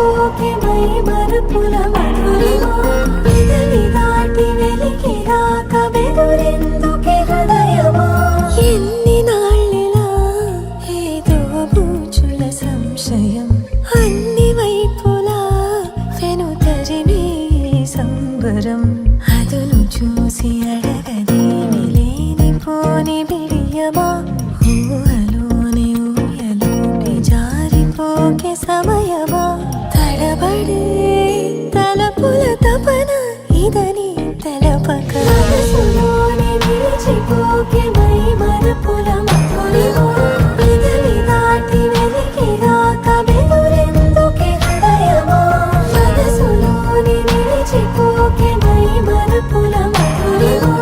నిలిచిపోకే my Marupula Madhurima పెదవి దాటి వెలికి రాక బెదురెందుకే హృదయమా ఎన్ని నాళ్ళిలా ఏదో బూచుల సంశయం అన్ని వైపులా వెనుతరినే సంబరం అదును చూసి అడగదేమి లేనిపోని బిడియమా ఊహలోని ఊయలోని జారిపోకే సమయమా తడబడే తలపుల తపన ఇదని తెలపక మనసులోని నిలిచిపోకే మై మరుపుల మధురిమా పెదవి దాటి వెలికి రాక బెదురెందుకే హృదయమా మనసులోని నిలిచిపోకే మై మరుపుల మధురిమా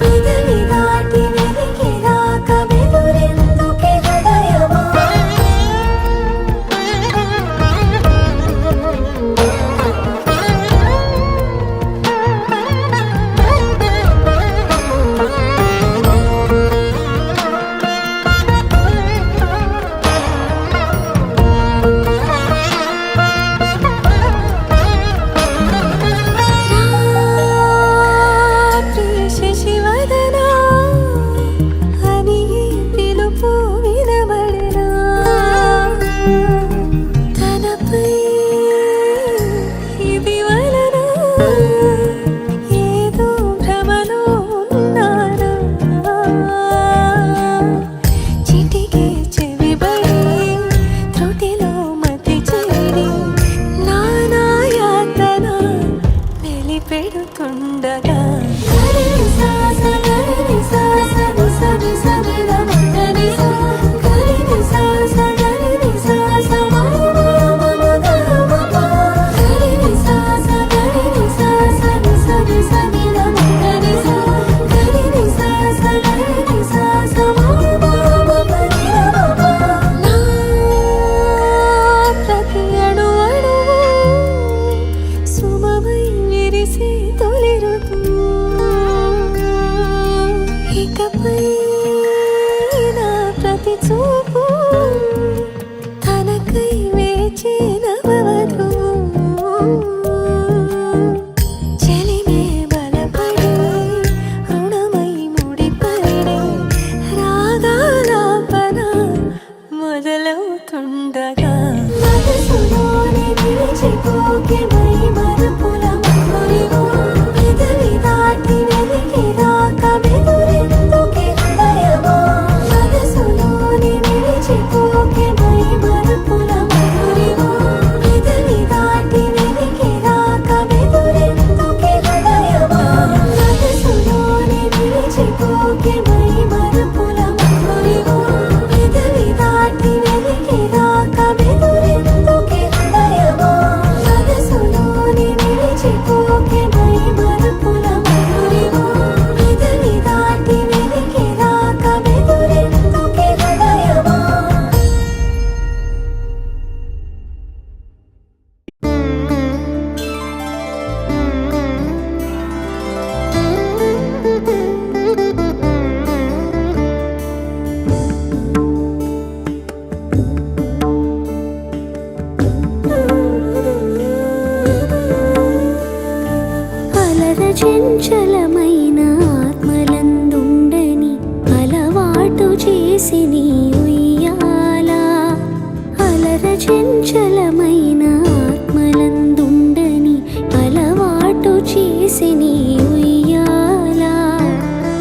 పెదవి దాటి వెలికి రాక బెదురెందుకే హృదయమా శశివదనా అని పిలుపు వినబడనా తనపై ఇది వలన ఏదో భ్రమలో ఉన్నానా చిటికే చెవిబడి త్రుటిలో మతి చేరి నానా యాతన వెలిపెడుతుండగా ప్రతి అణు అణువు సుమమై విరిసి తొలి ఋతువు ఇకపై నా ప్రతి చూపు తనకై వేచి నవవధువు చెలిమే బలపడి రుణమై ముడిపడి రాగాలాపన మొదలవుతుండగా మనసులోని నిలిచిపోకే మై మరుపుల మధురిమా పెదవి దాటి వెలికి రాక బెదురెందుకే హృదయమా మనసులోని నిలిచిపోకే మై మరుపుల మధురిమా పెదవి దాటి వెలికి రాక బెదురెందుకే హృదయమా మనసులోని నిలిచిపోకే మై మరుపుల మధురిమా పెదవి దాటి వెలికి రాక బెదురెందుకే హృదయమా మనసులోని నిలిచిపోకే మై మరుపుల మధురిమా పెదవి దాటి వెలికి రాక బెదురెందుకే హృదయమా అలర చంచలమైన ఆత్మలందుండని అలవాటు చేసి నీ ఉయ్యాల అలర చంచలమైన ఆత్మలందుండని అలవాటు చేసి నీ ఉయ్యాల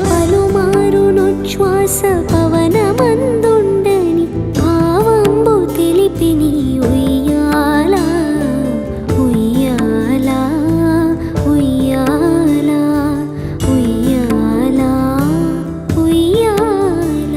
పలుమారు నొచ్ఛ్వాస పవనమందుండని భావంబు తెలిపి నీ ఉయ్యాల ఉయ్యాల ఉయ్యాల ఉయ్యాల ఉయ్యాల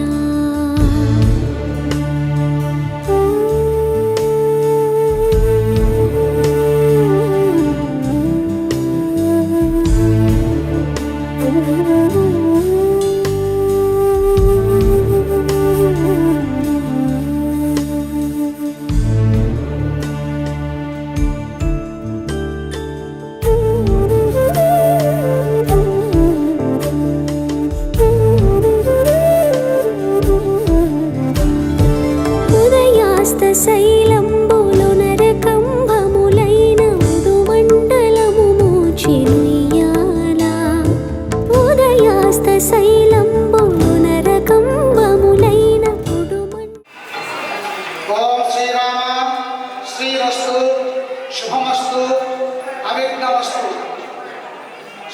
హస్తశైలంబులు నరకంబములైన కుడుమన్. ఓం శ్రీరామ శ్రీరస్తు శుభమస్తు అవిఘ్నమస్తు.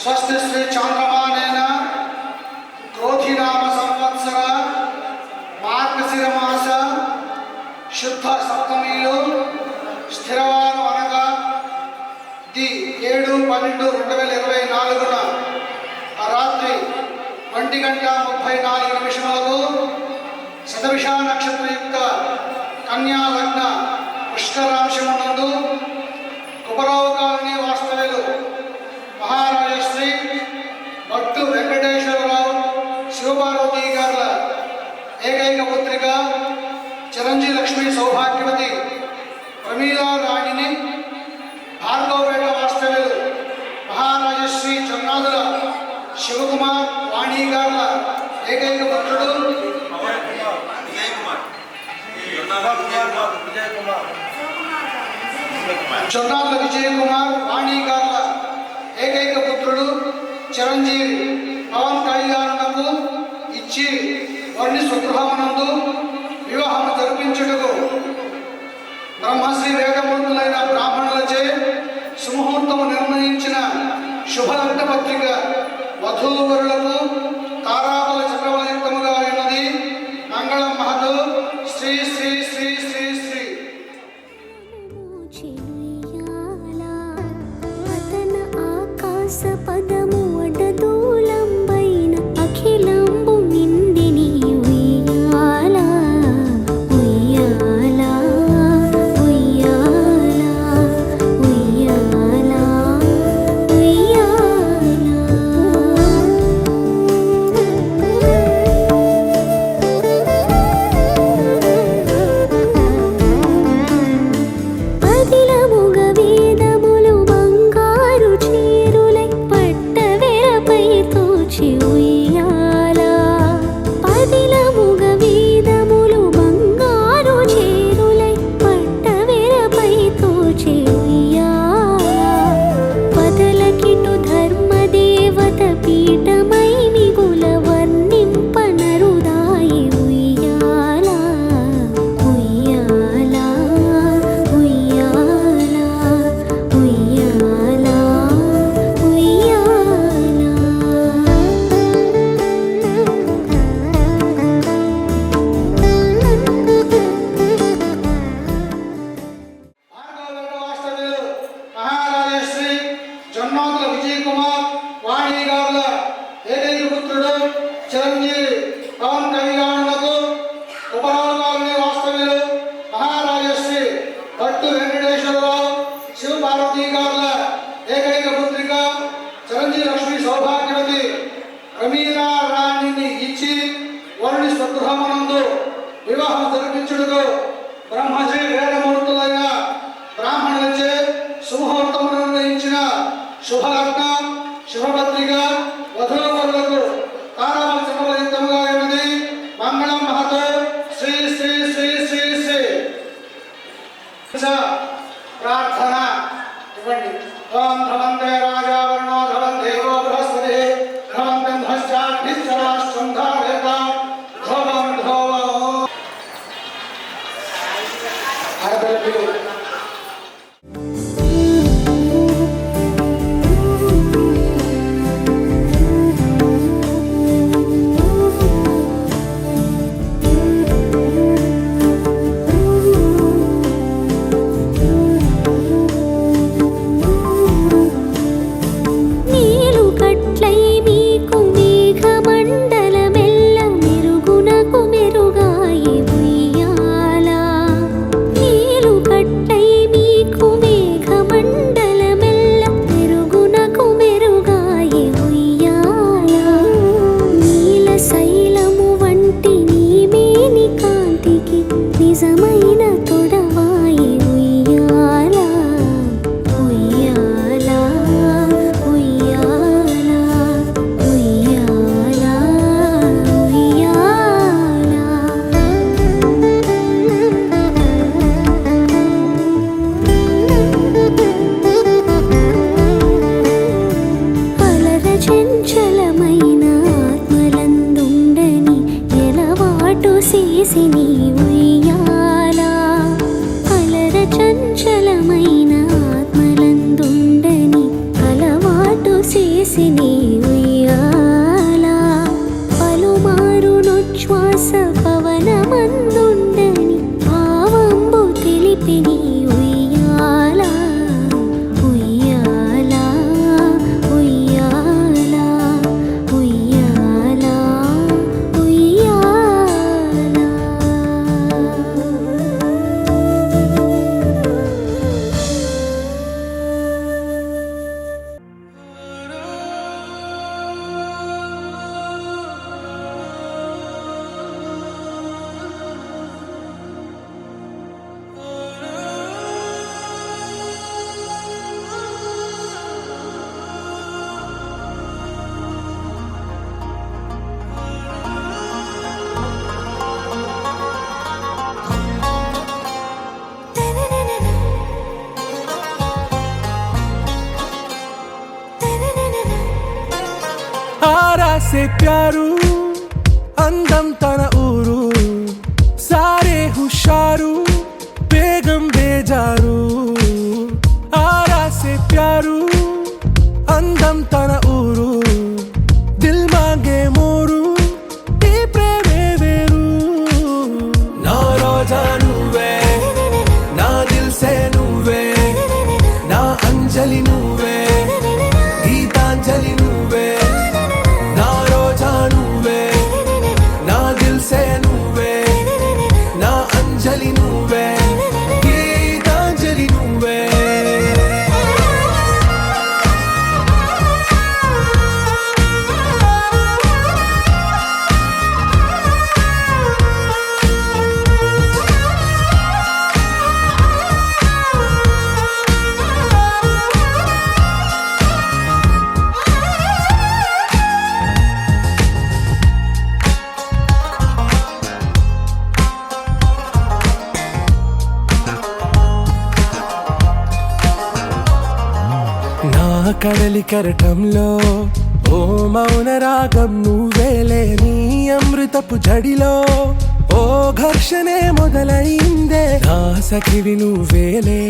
స్వస్తి శ్రీ చాంద్రమానేన క్రోధినామ సంవత్సర మార్గశిరమాస శుద్ధ సప్తమిలో స్థిరవారం అనగా 7/12/2024 రాత్రి 1:34 శతభిష నక్షత్రయుక్త కన్యా లగ్న పుష్కరాంశమునందు కుబరావు కాలనీ వాస్తవ్యులు మహారాజశ్రీ భట్టు వెంకటేశ్వరరావు శివపార్వతి గారుల ఏకైక పుత్రిక చిరంజీవి లక్ష్మీ సౌభాగ్యవతి ప్రమీలా రాణిని భార్గవపేట వాస్తవ్యులు మహారాజశ్రీ జొన్నాదుల శివకుమార్ వాణి గారుల ఏకైక పుత్రుడు జొన్నాదుల విజయకుమార్ వాణి గారుల ఏకైక పుత్రుడు చిరంజీవి పవన్ కళ్యాణ్కు ఇచ్చి వారిని స్వగృహమునందు వివాహము జరిపించుటకు బ్రహ్మశ్రీ వేదమూర్తులైన బ్రాహ్మణులచే సుముహూర్తము నిర్ణయించిన శుభలగ్న పత్రిక వధూవరులకు తారాబల చక్రవలయుక్తముగా అయినది. మంగళం మహతు. శ్రీ శ్రీ శ్రీ శ్రీ శ్రీ అతన ఆకాశ పదము అడదూలంబైన అఖిలంబు నిండిని ఉయ్యాల ఉయ్యాల ఉయ్యాల ఉయ్యాల పదిలముగ వేదములు బంగారు చీరులై పట్టవెరపై తోచి ఉయ్యాల. పదిలముగ వేదములు బంగారు చీరులై పట్టవెరపై తోచి ఉయ్యాల. పదలకిటు ధర్మదేవత పీఠమై మిగుల వర్ణింపనరుదాయి ఉయ్యాల ఉయ్యాల ఉయ్యాల ఉయ్యాల భార్గవపేట వాస్తవ్యులు మహారాజశ్రీ జొన్నాదుల విజయకుమార్ వాణి గారుల ఏకైక పుత్రుడు చిరంజీవి పవన్ కళ్యాణ్కు కుబరావు కాలనీ వాస్తవ్యులు మహారాజశ్రీ భట్టు వెంకటేశ్వరరావు శివపార్వతి గారుల ఏకైక పుత్రిక చిరంజీవి లక్ష్మీ సౌభాగ్యవతి ప్రమీలా రాణిని ఇచ్చి వారిని స్వగృహమునందు వివాహం జరిపించుటకు బ్రహ్మశ్రీ వేదమూర్తులైన బ్రాహ్మణులచే సుముహూర్తము నిర్ణయించిన శుభలగ్న శుభపత్రిక వధూవరులకు తారాబల చక్రవలయుక్తముగా ఉన్నది. మంగళం మహతు. శ్రీ శ్రీ శ్రీ శ్రీ శ్రీ ప్రార్థన ఇవ్వండి. ఓం ధ్రువంతే రాజా వర్ణో ధ్రువందేవో బృహస్పతి ధ్రువంతం ధ్వశ్చాభిశ్చరాష్ట్రం ధారయతాం ధ్రువం ధ్రువం. ఆడపిల్లలు నీలు కట్లై మీకు మేఘమండలమెల్ల మెరుగునకు మెరుగాయి ఉయ్యాల. నీలు కట్లై మీకు మేఘమండలమెల్ల మెరుగునకు మెరుగాయి ఉయ్యాల. నీల శైలము వంటి నీమేని కాంతికి నిజమైన తొడవాయి ఉయ్యాల ఉయ్యాల ఉయ్యాల ఉయ్యాల ఉయ్యాల. అలర చంచలమైన ఆరా సే ప్యారు అందం తన ఊరు సారే హుషారు బేగం బేజారు ఆరా సే ప్యారు అందం తన ఊరు దిల్ మాంగే మోరు ఈ ప్రేమే వేరు నా రోజా నువ్వే నా దిల్ సే నువ్వే నా అంజలి నువ్వే గీతాంజలి నువ్వే నా రోజా నువ్వే నా దిల్ సే నువ్వే నా అంజలి నువ్వే గీతాంజలి నువ్వే నా కడలి కెరటంలో ఓ మౌన రాగం నువ్వేలే నీ అమృతపు జడిలో ఓ ఘర్షణే మొదలైందే నా సఖివి నువ్వేలే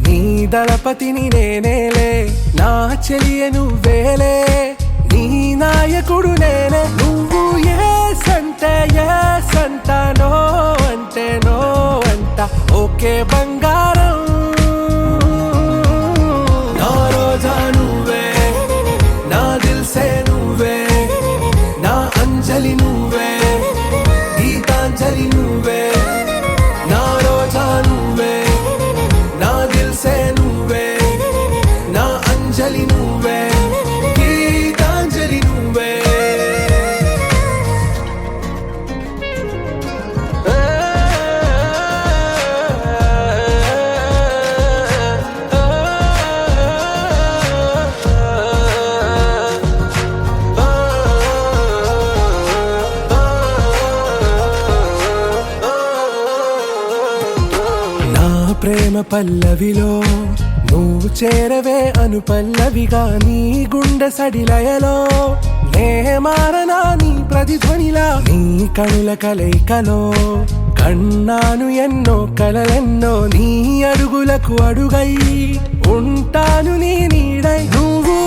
నీ దళపతిని నేనేలే నా చెలియ నువ్వేలే నీ నాయకుడు నేనే నువ్వు ఏ సంట నో అంటే నో అంట ఓకే బంగారం నా రోజా నువ్వే నా దిల్ సే నువ్వే నా అంజలి నువ్వే గీతాంజలి నువ్వే నా రోజా నువ్వే నా దిల్ సే నువ్వే నా అంజలి నువ్వే గీతాంజలి నువ్వే నా ప్రేమ పల్లవిలో నువ్వు చేరవే అను పల్లవిగా నీ గుండె సడిలయలో నే మారనా నీ ప్రతిధ్వనిలా నీ కనుల కలయికలో కన్నాను ఎన్నో కలలెన్నో నీ అడుగులకు అడుగై ఉంటాను నీ నీడై నువ్వు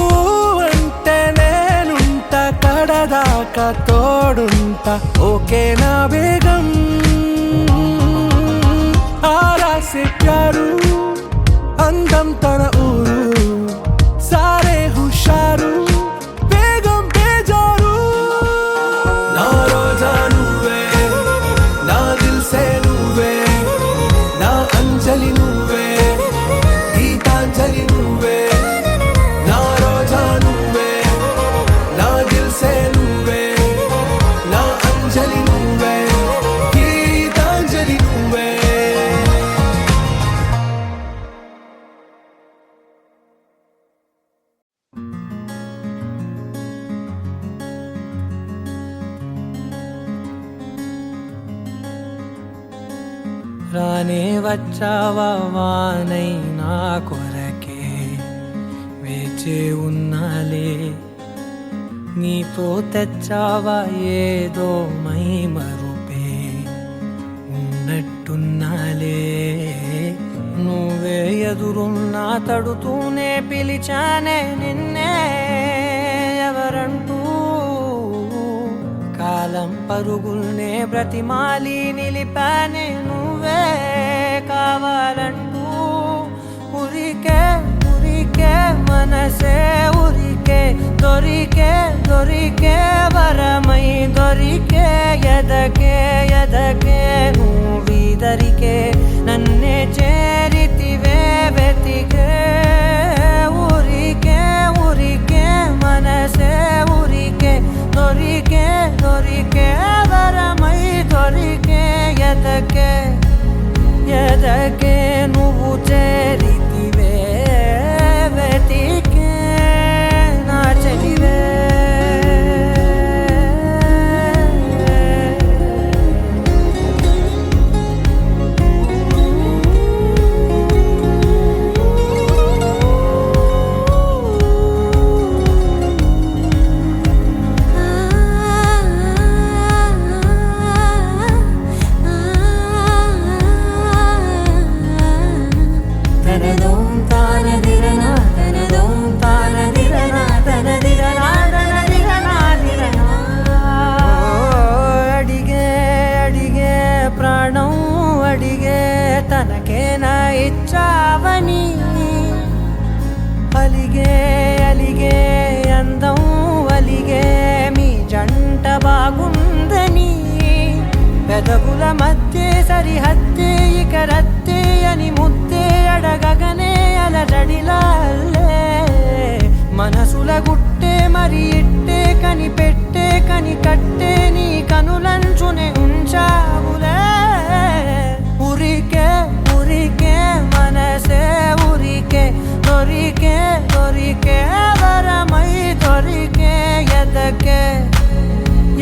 అంటే నేనుంట కడదాకా తోడుంటా ఓకే నా బేగం ఆరా సే ప్యారు అందం తన ఊరు సారే హుషారు బేగం బేజారు నా రోజా నువ్వే నా దిల్ సే నువ్వే నా అంజలి నువ్వే గీతాంజలి నువ్వే నా రోజా నువ్వే నా దిల్ సే నువ్వే నా అంజలి నువ్వే గీతాంజలి నువ్వే రానే వచ్చావా వానై నా కొరకే వేచే ఉన్నాలే నీతో తెచ్చావా ఏదో మై మరుపే ఉన్నట్టున్నాలే నువ్వే ఎదురున్నా తడుతూనే పిలిచానే నిన్నే ఎవరంటూ కాలం పరుగుల్నే బ్రతిమాలి నిలిపానే నువ్వే కావాలంటూ ఉరికే ఉరికే మనసే ఉరికే దొరికే దొరికే వరమై దొరికే ఎదకే ఎదకే నువ్విదరికే నన్నే చేరితివే వెతికే ఉరికే ఉరికే మనసే ఉరికే దొరికే దొరికే వరమై దొరికే ఎదకే ఎదకే నువ్వు చేరితివే వెతికే నా చెలివే అలిగే అలిగే అందం అలిగే మీ జంట బాగుందని పెదవుల మధ్య సరిహద్దే ఇక రద్దే అని ముద్దే అడగగనే అలజడిలాల్లే మనసుల గుట్టే మరి ఇట్టే కనిపెట్టే కని కట్టే నీ కనులంచునే ఉంచావులే ఉరికే ఉరికే మనసే ఉరికే దొరికే దొరికే వరమై దొరికే ఎదకే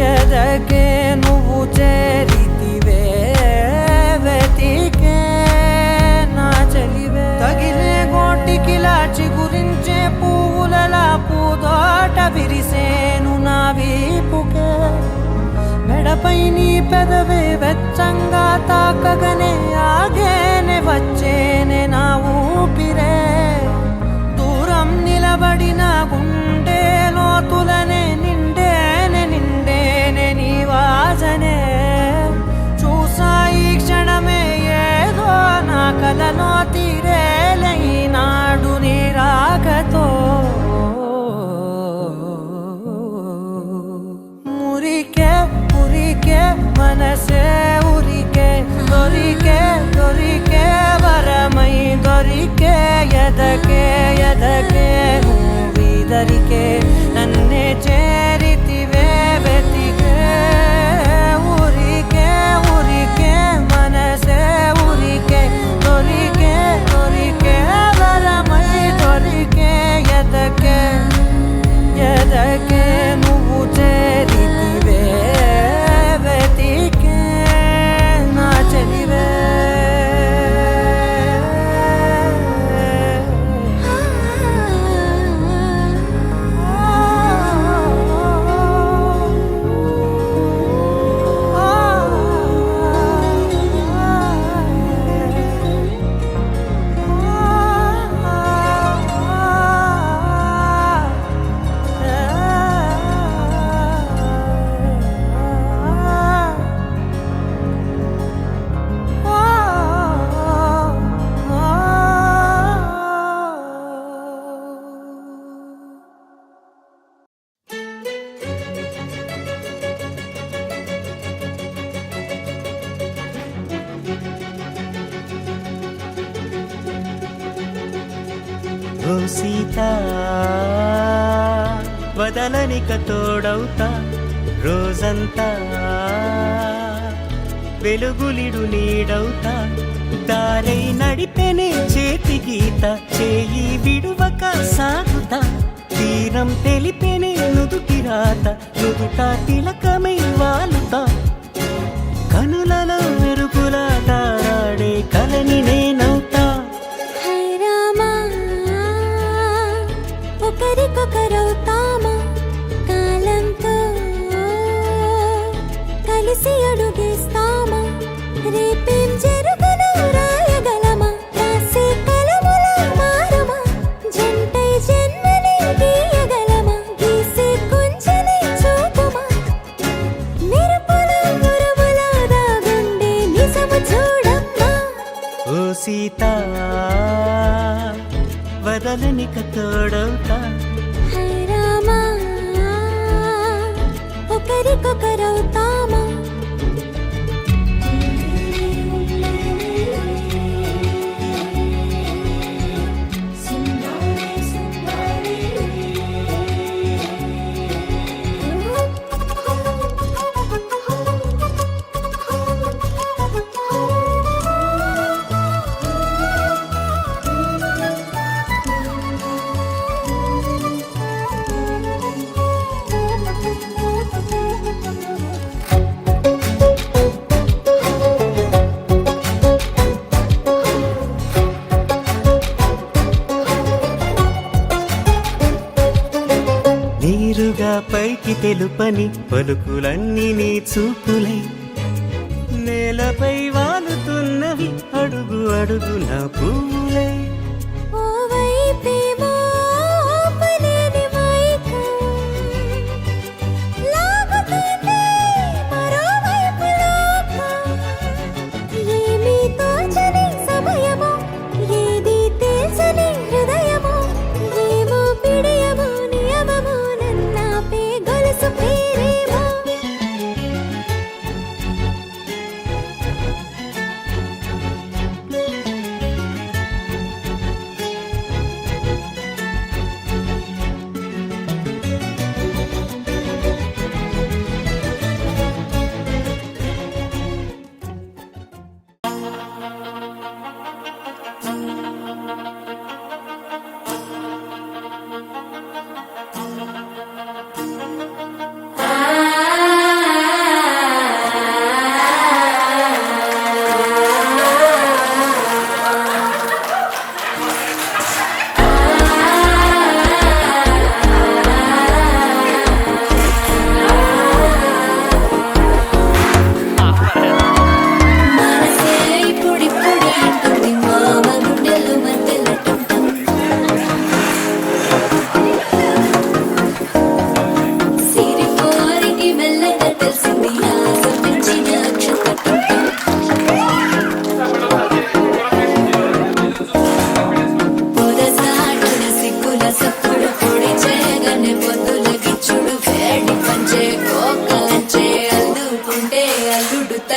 ఎదకే నువ్వు చేరితివే వెతికే నా చెలివే తగిలే గోటికి లాచి గురించే పువ్వులలా పూదోట విరిసేను నా వీపుకే మెడపై నీ పెదవే వెచ్చంగా తాకగనే ఆగేనే వచ్చేనే నా ఊపిరే దూరం నిలబడిన గుండె లోతులనే నిండేనే నిండేనే నీ వాసనే చూసా ఈ క్షణమే ఏదో నా కలలో తీరేలై నాడు నీ రాకతో మురికే మురికే మనసే ఉరికే దొరికే దొరికే వరమై దొరికే ఎదకే ఎదకే నువ్విదరికే నన్నే చేరితివే వెతికే ఉరికే ఉరికే మనసే ఉరికే దొరికే దొరికే వరమై దొరికే ఎదకే ఎదకే నువ్వు చేరితివే వెతికే నా చెలివే ఓ సీత వదలనిక తోడవుతా రోజంతా వెలుగులిడు నీడవుతా దారై నడిపెనే చేతి గీత చేయి విడువక సాగుతా తీరం తెలిపెనే నుదుటి రాత నుదుట తిలకమై వాలుతా కనులలో మెరుపులా తారాడే కలని నేనవుతా హై రామా ఒకరికొకరవుతామా కాలంతో కలిసి అడుగేస్తామా రేపేం జరుగునో రాయగలమా రాసే కలములా మారుమా జంటై జన్మని గీయగలమా గీసే కొంచెనే చూపుమా మెరుపుల మురుముల దాగుండే నిజము చూడమ్మా ఓ సీత వదలనిక తోడవుతా హై రామా ఒకరికొకరవుతామా నీరుగా పైకి తెలుపని పలుకులన్నీ నీ చూపులై నేలపై వాలుతున్నవి అడుగు అడుగు నా పువ్వులై ఓ వైపేమో ఆపలేని మైకం లాగుతుంది మరోవైపు లోకం ఏమీ తోచని సమయమో ఏది తేల్చని హృదయమో ఏమో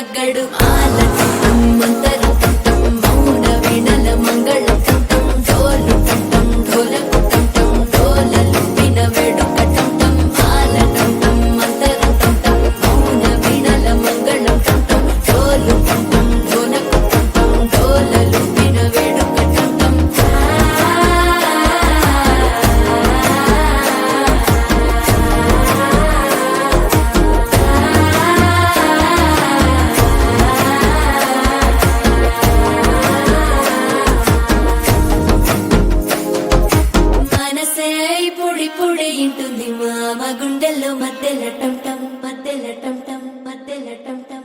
తగ్గడు ఆలటం మంతరం టం మౌన వీణల మంగళం టం డోలు టం ఢోలకు టం డోలలు విన వేడుక టం ఆలటం మంతరం టం మౌన వీణల మంగళం టం డోలు టం ఢోలకు టం డోలలు విన వేడుక టం మనసే పొడి పొడి ఇంటుంది మామ గుండెల్లో మధ్యల టం టం మధ్యల టం టం మధ్యల టం టం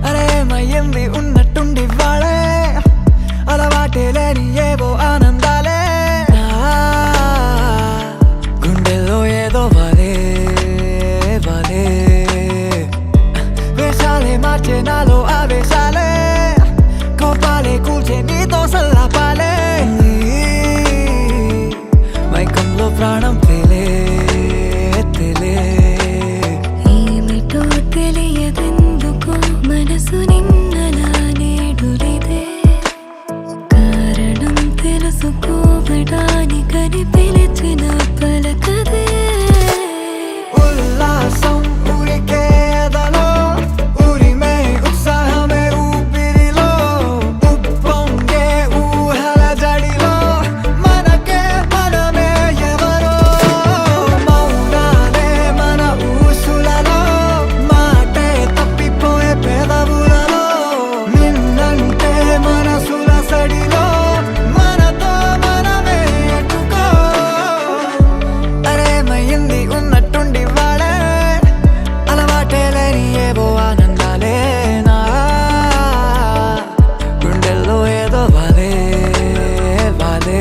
అరే మయ్యింది ఉన్నట్టుండి వాళ్ళే అలవాటే లేని ఏవో ఆనందాలే నా గుండెల్లో ఏదో వాలే వాలే వేషాలే మార్చే నాలో ఆవేశాలే కోపాలే కూల్చే నీతో సల్లాపాలే మైకంలో ప్రాణం తేలే తేలే ఏమిటో తెలియదెందుకో మనసు నిన్నలా నేడులిదే కారణం తెలుసుకోవడానికని పిలిచిన పలకదే ఉల్లాసం ఉరికేదలో ఉరిమే ఉత్సాహమే ఊపిరిలో ఉప్పొంగే ఊహల జడిలో మనకే మనమే ఎవరో మౌనాలే మన ఊసులలో మాటే తప్పిపోయే పెదవులలో నిన్నంటే మనసుల సడిలో మనతో మనమే ఎట్టుకో అరే మయ్యింది ఉన్నట్టుండి వాడే అలవాటే లేని ఏవో ఆనందాలే నా గుండెల్లో ఏదో వాలే వాలే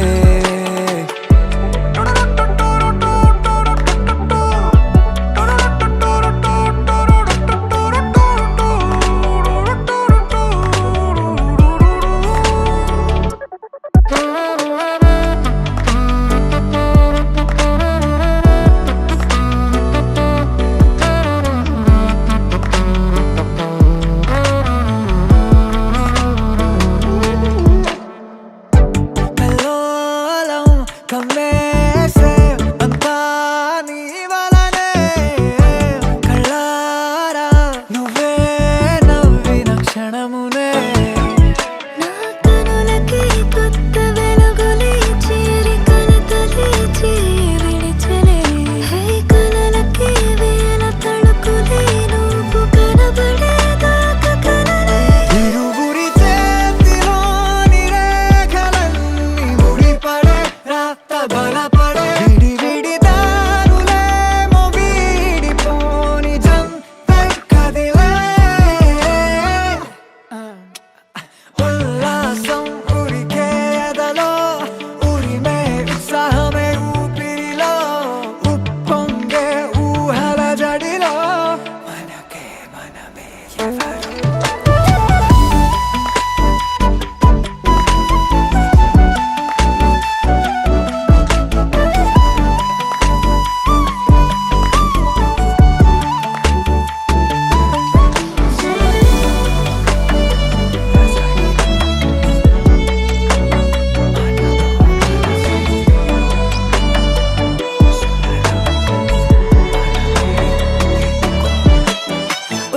కల్లోలం కమ్మేసే అంతా నీ వలనే కళ్ళారా నువ్వే నవ్విన క్షణమునే నా కనులకి కొత్త వెలుగులే చేరి కలతలే విడిచలే హే కలలకి వేల తడుకులే నువ్వు కనబడేదాకా కలలే ఇరువురి చేతిలోని రేఖలన్నీ ముడిపడే రాత బలపడే విడి విడి దారులేమో వీడిపోని జంటే కదిలే ఉల్లాసం ఉరికేదలో ఉరిమే ఉత్సాహమే ఊపిరిలో ఉప్పొంగే ఊహల జడిలో మనకే మనమే ఎవరు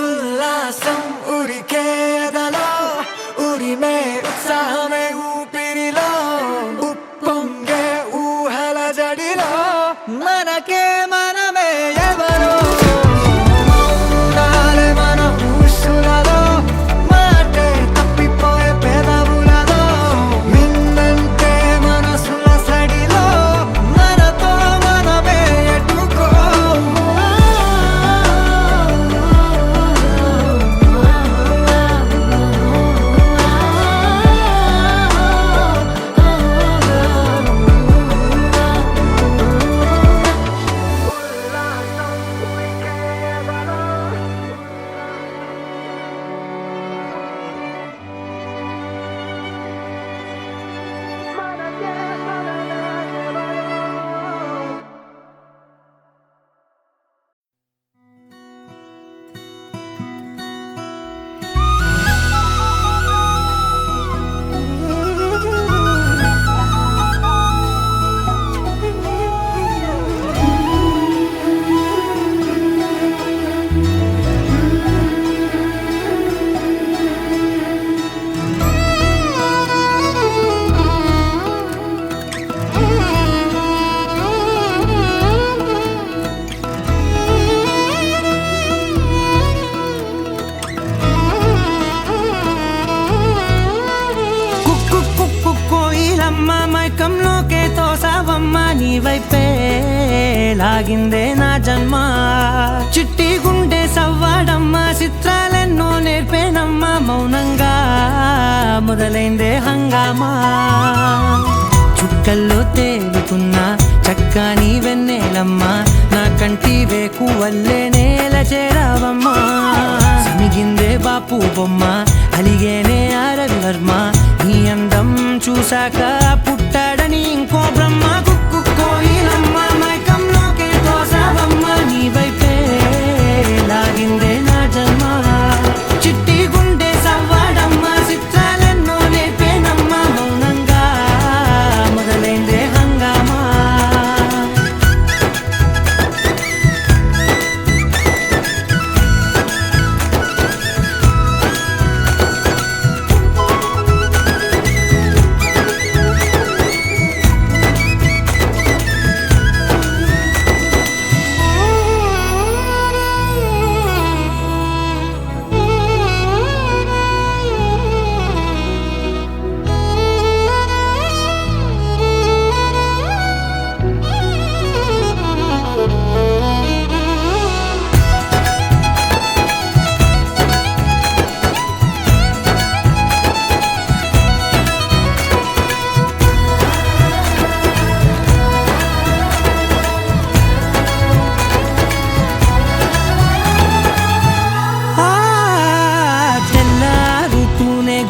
ఉల్లాసం ఉరికేదలో ఉరిమే ఉత్సాహమే ఊపిరిలో ఉప్పొంగే ఊహల జడిలో మనకే మనమే ఎవరో మౌనాలే మన ఊసులలో మాటే తప్పిపోయే పెదవులలో నిన్నంటే మనసుల సడిలో మనతో బొమ్మ నీ వైపే లాగిందే నా జన్మ చిట్టి గుండె సవ్వాడమ్మ చిత్రాలెన్నో నేర్పేనమ్మ మౌనంగా మొదలైందే హంగామా చుక్కల్లో తేలుకున్న చక్కని వెన్నెలమ్మ నా కంటి వేకు వల్లే నేల చేరావమ్మా సమిగిందే బాపు బొమ్మ అలిగేనే రవివర్మ నీ అందం చూశాక పుట్టాడని ఇంకో బ్రహ్మ కుక్కు కోయిలమ్మ మైకంలోకే తోసావమ్మ నీ వైపే లాగిందే నా జన్మ చిట్టి గుండె సవ్వాడమ్మ చిత్రాలెన్నో నేర్పేనమ్మ మౌనంగా మొదలైందే హంగామా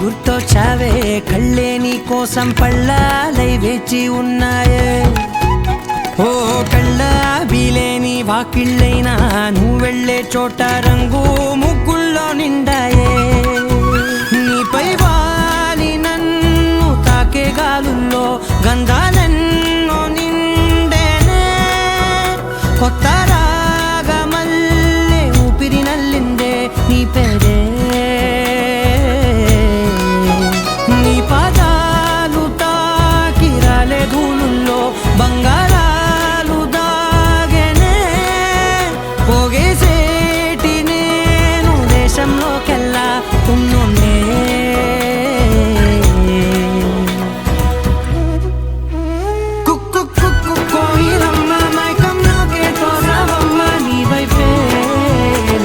గుర్తొచ్చావే కళ్ళే నీ కోసం పళ్ళాలై వేచి ఉన్నాయే ఓ కళ్ళ బీలేని వాకిళ్ళైనా నువ్వు వెళ్ళే చోట రంగు ముగ్గుల్లో నిండాయే నీపై వాలి నన్ను తాకే గాలుల్లో గంధాలెన్నో నిండేనే కొత్త రాగమల్లే ఊపిరి నల్లిందే నీ పేరే పాదాలు తాకిరాలే ధూళుల్లో బంగారాలు దాగెనే పోగేసేటి నేను దేశంలోకెల్లా ఉన్నోనే కుక్కు కుక్కు కోయిలమ్మ మైకంలోకే తోసావమ్మ నీ వైపే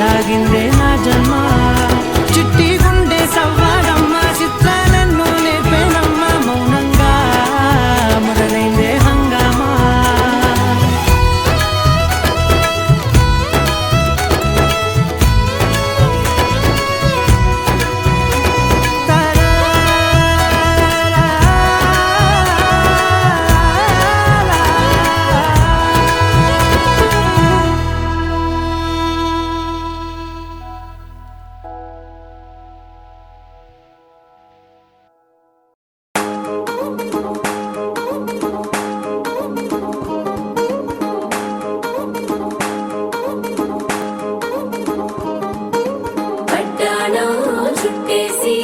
లాగిందే నా జన్మ చిట్టి గుండె సవ్వాడమ్మ చిత్రాలెన్నో నేర్పేనమ్మ మౌనంగా మొదలైందే హంగామా పట్టాణం చుట్టేసి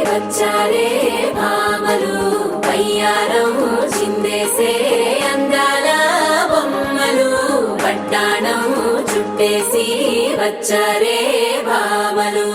వచ్చారే భామలు పయ్యారం చిందేసే అందాల బొమ్మలు పట్టాణం చుట్టేసి వచ్చారే భామలు